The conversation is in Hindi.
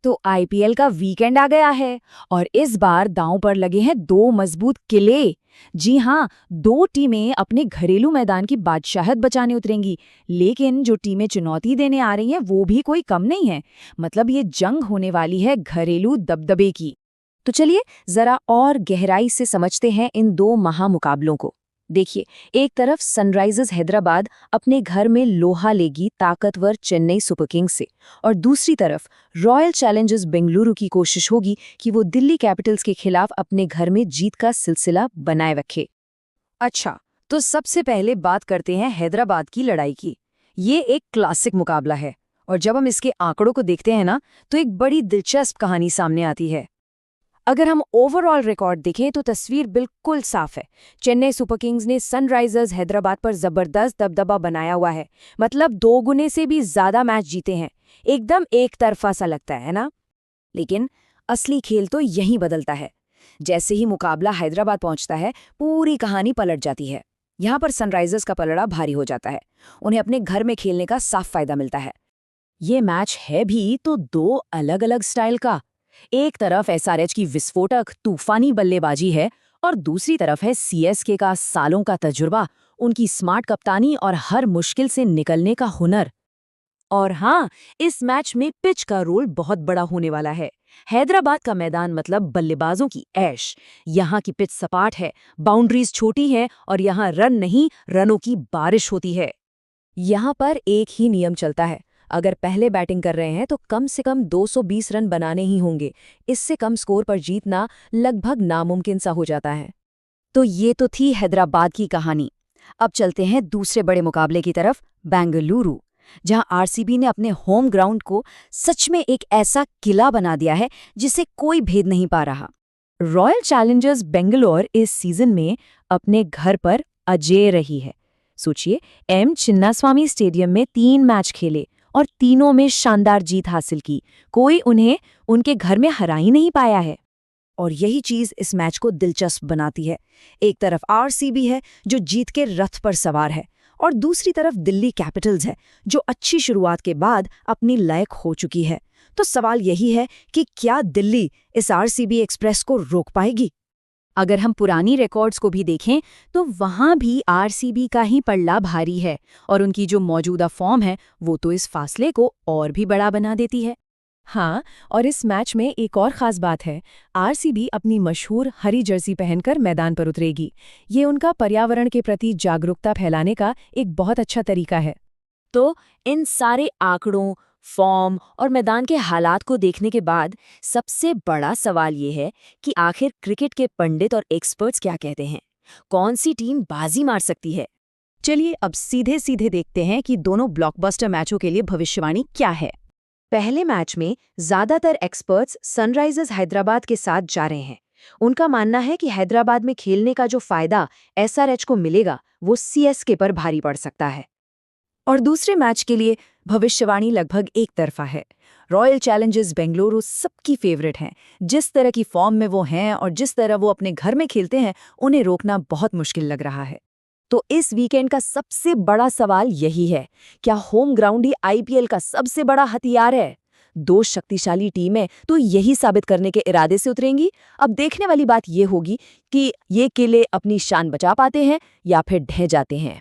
तो आईपीएल का वीकेंड आ गया है और इस बार दांव पर लगे हैं दो मजबूत किले। जी हाँ, दो टीमें अपने घरेलू मैदान की बादशाहत बचाने उतरेंगी, लेकिन जो टीमें चुनौती देने आ रही हैं वो भी कोई कम नहीं है। मतलब ये जंग होने वाली है घरेलू दबदबे की। तो चलिए जरा और गहराई से समझते हैं इन दो महामुकाबलों को। देखिए, एक तरफ सनराइजर्स हैदराबाद अपने घर में लोहा लेगी ताकतवर चेन्नई सुपर किंग्स से, और दूसरी तरफ रॉयल चैलेंजर्स बेंगलुरु की कोशिश होगी कि वो दिल्ली कैपिटल्स के खिलाफ अपने घर में जीत का सिलसिला बनाए रखे। अच्छा, तो सबसे पहले बात करते हैं हैदराबाद की लड़ाई की। ये एक क्लासिक मुकाबला है और जब हम इसके आंकड़ों को देखते हैं ना, तो एक बड़ी दिलचस्प कहानी सामने आती है। अगर हम ओवरऑल रिकॉर्ड देखें तो तस्वीर बिल्कुल साफ है। चेन्नई सुपर किंग्स ने सनराइजर्स हैदराबाद पर जबरदस्त दबदबा बनाया हुआ है। मतलब 2 गुने से भी ज्यादा मैच जीते हैं। एकदम एक तरफा सा लगता है ना? लेकिन असली खेल तो यहीं बदलता है। जैसे ही मुकाबला हैदराबाद पहुंचता है, पूरी कहानी पलट जाती है। यहाँ पर सनराइजर्स का पलड़ा भारी हो जाता है। उन्हें अपने घर में खेलने का साफ फायदा मिलता है। ये मैच है भी तो दो अलग अलग स्टाइल का। एक तरफ एसआरएच की विस्फोटक तूफानी बल्लेबाजी है और दूसरी तरफ है सीएसके का सालों का तजुर्बा, उनकी स्मार्ट कप्तानी और हर मुश्किल से निकलने का हुनर। और हाँ, इस मैच में पिच का रोल बहुत बड़ा होने वाला है। हैदराबाद का मैदान मतलब बल्लेबाजों की ऐश। यहाँ की पिच सपाट है, बाउंड्रीज छोटी हैं और यहाँ रन नहीं, रनों की बारिश होती है। यहाँ पर एक ही नियम चलता है, अगर पहले बैटिंग कर रहे हैं तो कम से कम 220 रन बनाने ही होंगे। इससे कम स्कोर पर जीतना लगभग नामुमकिन सा हो जाता है। तो ये तो थी हैदराबाद की कहानी। अब चलते हैं दूसरे बड़े मुकाबले की तरफ, बेंगलुरु, जहां आरसीबी ने अपने होम ग्राउंड को सच में एक ऐसा किला बना दिया है जिसे कोई भेद नहीं पा रहा। रॉयल चैलेंजर्स बेंगलोर इस सीजन में अपने घर पर अजेय रही है। सोचिए, एम चिन्नास्वामी स्टेडियम में 3 मैच खेले और तीनों में शानदार जीत हासिल की। कोई उन्हें उनके घर में हरा ही नहीं पाया है। और यही चीज इस मैच को दिलचस्प बनाती है। एक तरफ आरसीबी है जो जीत के रथ पर सवार है, और दूसरी तरफ दिल्ली कैपिटल्स है जो अच्छी शुरुआत के बाद अपनी लय खो चुकी है। तो सवाल यही है कि क्या दिल्ली इस आरसीबी एक्सप्रेस को रोक पाएगी? अगर हम पुरानी रिकॉर्ड्स को भी देखें तो वहां भी आरसीबी का ही पल्ला भारी है, और उनकी जो मौजूदा फॉर्म है वो तो इस फासले को और भी बड़ा बना देती है। हाँ, और इस मैच में एक और ख़ास बात है, आरसीबी अपनी मशहूर हरी जर्सी पहनकर मैदान पर उतरेगी। ये उनका पर्यावरण के प्रति जागरूकता फैलाने का एक बहुत अच्छा तरीका है। तो इन सारे आंकड़ों, फॉर्म और मैदान के हालात को देखने के बाद सबसे बड़ा सवाल ये है कि आखिर क्रिकेट के पंडित और एक्सपर्ट्स क्या कहते हैं? कौन सी टीम बाजी मार सकती है? चलिए अब सीधे सीधे देखते हैं कि दोनों ब्लॉकबस्टर मैचों के लिए भविष्यवाणी क्या है। पहले मैच में ज्यादातर एक्सपर्ट्स सनराइजर्स हैदराबाद के साथ जा रहे हैं। उनका मानना है कि हैदराबाद में खेलने का जो फायदा एसआरएच को मिलेगा वो सीएसके पर भारी पड़ सकता है। और दूसरे मैच के लिए भविष्यवाणी लगभग एक तरफा है। रॉयल चैलेंजर्स बेंगलुरु सबकी फेवरेट हैं। जिस तरह की फॉर्म में वो हैं और जिस तरह वो अपने घर में खेलते हैं, उन्हें रोकना बहुत मुश्किल लग रहा है। तो इस वीकेंड का सबसे बड़ा सवाल यही है, क्या होम ग्राउंड ही आईपीएल का सबसे बड़ा हथियार है? दो शक्तिशाली टीमें तो यही साबित करने के इरादे से उतरेंगी। अब देखने वाली बात ये होगी कि ये किले अपनी शान बचा पाते हैं या फिर ढह जाते हैं।